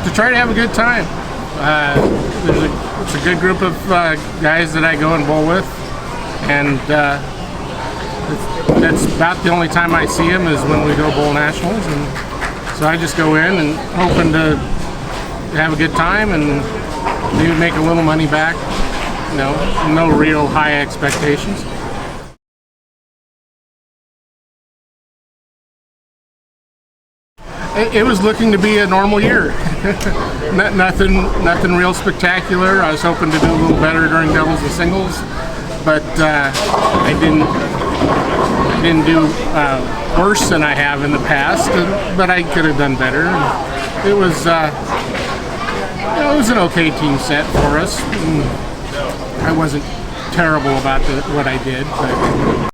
to try to have a good time. It's a good group of guys that I go and bowl with, and that's about the only time I see them is when we go bowl nationals, and so I just go in and hoping to have a good time and maybe make a little money back. You know, no real high expectations. It was looking to be a normal year. nothing real spectacular. I was hoping to do a little better during doubles and singles, but I didn't do worse than I have in the past. But I could have done better. It was it was an okay team set for us. I wasn't terrible about what I did, but.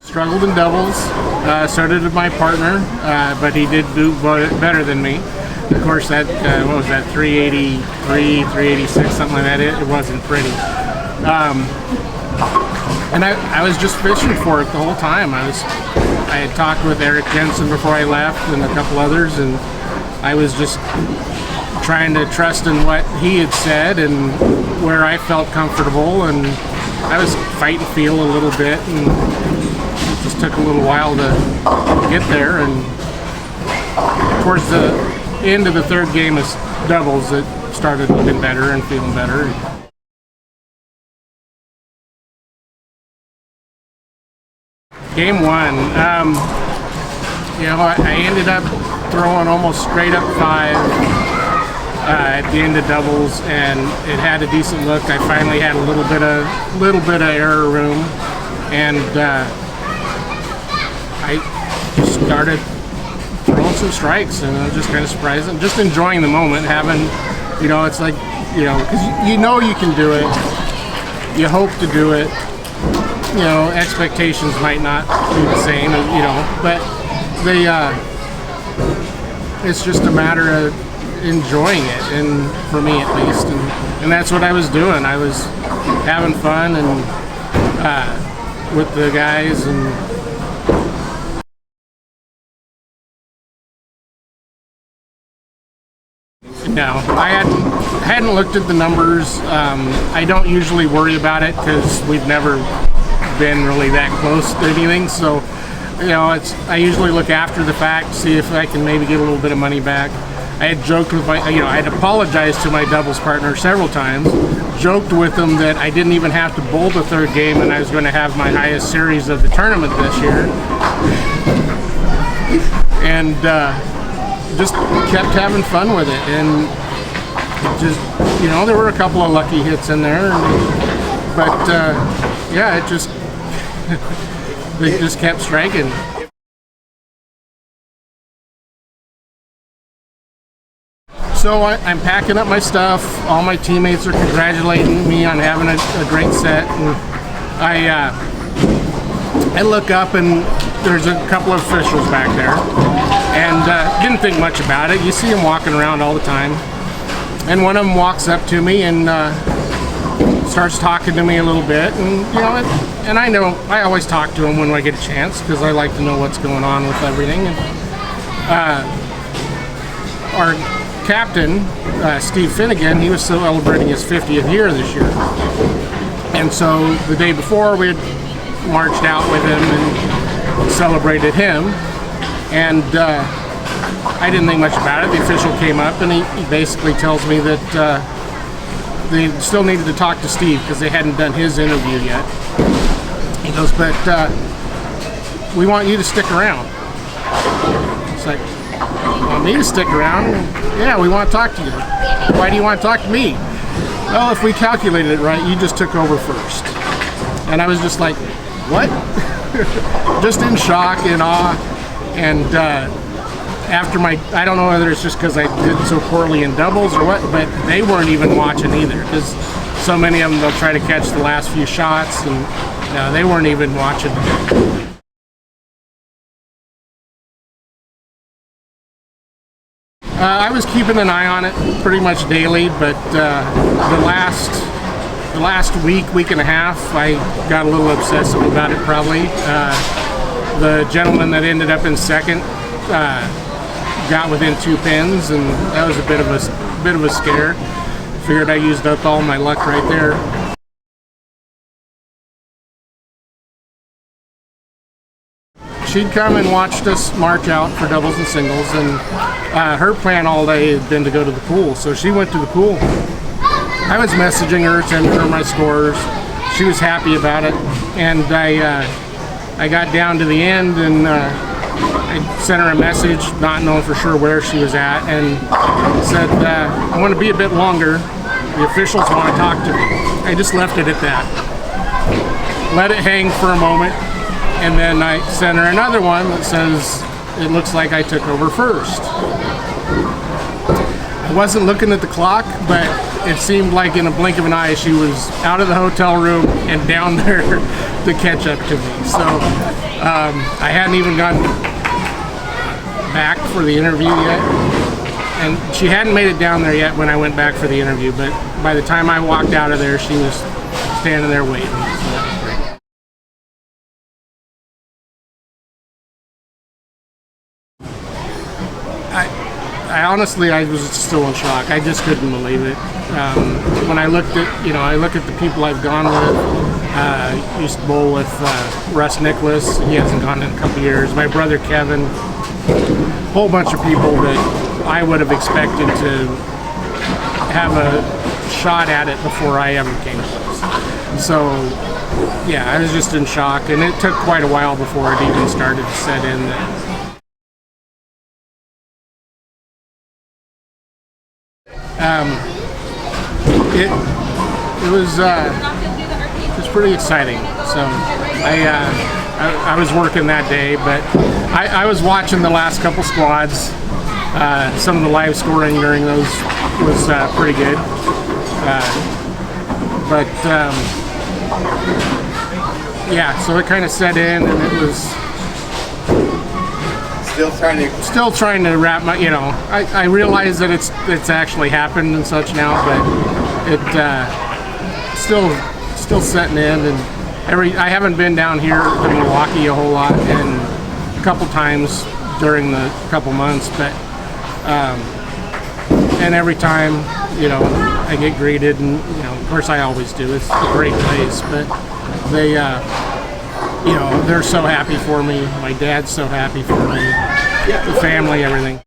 Struggled in doubles, so did my partner, but he did do better than me. Of course, that, what was that, 383, 386, something like that, it wasn't pretty. And I was just fishing for it the whole time. I had talked with Eric Jensen before I left and a couple others, and I was just trying to trust in what he had said and where I felt comfortable, and I was fight and feel a little bit, and just took a little while to get there, and towards the end of the third game of doubles it started looking better and feeling better. Game one, I ended up throwing almost straight up 5 at the end of doubles, and it had a decent look. I finally had a little bit of error room, and I just started throwing some strikes, and I was just kind of surprised and just enjoying the moment, having, it's like, because you can do it, you hope to do it, expectations might not be the same, but it's just a matter of enjoying it, and for me at least, and that's what I was doing. I was having fun and with the guys, and no, I hadn't looked at the numbers. I don't usually worry about it because we've never been really that close to anything. So, I usually look after the fact, see if I can maybe get a little bit of money back. I had joked with I had apologized to my doubles partner several times, joked with him that I didn't even have to bowl the third game and I was going to have my highest series of the tournament this year. And just kept having fun with it, and just there were a couple of lucky hits in there, but it just they just kept striking. So I'm packing up my stuff. All my teammates are congratulating me on having a great set, and I look up and there's a couple of officials back there, and didn't think much about it. You see them walking around all the time, and one of them walks up to me and starts talking to me a little bit, and I know I always talk to him when I get a chance because I like to know what's going on with everything. And our captain, Steve Finnegan, he was celebrating his 50th year this year, and so the day before we had marched out with him and celebrated him, and I didn't think much about it. The official came up and he basically tells me that they still needed to talk to Steve because they hadn't done his interview yet. He goes, but we want you to stick around. It's like, you want me to stick around? Yeah, we want to talk to you. Why do you want to talk to me? Well, if we calculated it right, you just took over first. And I was just like, what? Just in shock, in awe, and after I don't know whether it's just because I did so poorly in doubles or what, but they weren't even watching either, because so many of them, they'll try to catch the last few shots, and they weren't even watching. I was keeping an eye on it pretty much daily, but the last week and a half, I got a little obsessive about it probably. The gentleman that ended up in second got within 2 pins, and that was a bit of a scare. Figured I used up all my luck right there. She'd come and watched us march out for doubles and singles, and her plan all day had been to go to the pool, so she went to the pool. I was messaging her, sending her my scores. She was happy about it, and I got down to the end, and I sent her a message, not knowing for sure where she was at, and said, I want to be a bit longer. The officials want to talk to me. I just left it at that. Let it hang for a moment, and then I sent her another one that says, it looks like I took over first. I wasn't looking at the clock, but it seemed like in a blink of an eye she was out of the hotel room and down there to catch up to me. So I hadn't even gone back for the interview yet, and she hadn't made it down there yet when I went back for the interview, but by the time I walked out of there she was standing there waiting. So that was great. I honestly, I was still in shock. I just couldn't believe it. When I looked at, I look at the people I've gone with. Used to bowl with Russ Nicholas. He hasn't gone in a couple years. My brother Kevin. A whole bunch of people that I would have expected to have a shot at it before I ever came close. So, yeah, I was just in shock, and it took quite a while before it even started to set in. It was pretty exciting. So I was working that day, but I was watching the last couple squads. Some of the live scoring during those was pretty good. Yeah, so it kind of set in, and it was still trying to wrap my, I realize that it's actually happened and such now, but it still setting in, and I haven't been down here to Milwaukee a whole lot, and a couple times during the couple months, but and every time I get greeted, and of course I always do. It's a great place, but they they're so happy for me. My dad's so happy for me. The family, everything.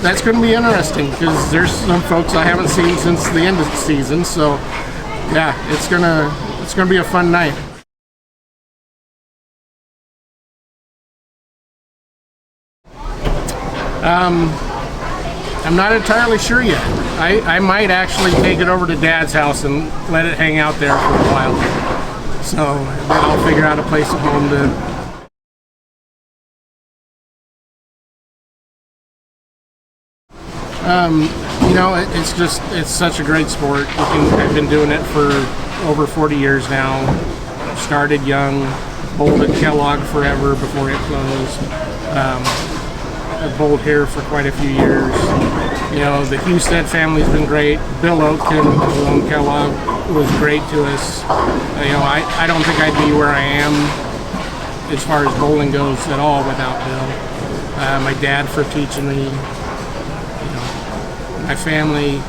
That's going to be interesting, because there's some folks I haven't seen since the end of the season. So yeah, it's gonna be a fun night. I'm not entirely sure yet. I might actually take it over to Dad's house and let it hang out there for a while. So then I'll figure out a place at home to. It's such a great sport. I've been doing it for over 40 years now. Started young, bowled at Kellogg forever before it closed. I've bowled here for quite a few years. The Husted family's been great. Bill Oatkin, who owned Kellogg, was great to us. I don't think I'd be where I am as far as bowling goes at all without Bill. My dad for teaching me. My family,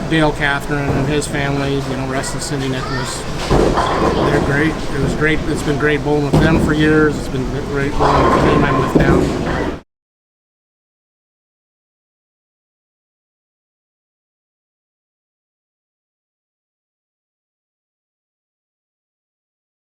Dale Catherine and his family, Russ and Cindy Nicholas. They're great. It was great. It's been great bowling with them for years. It's been great bowling with the team I'm with now.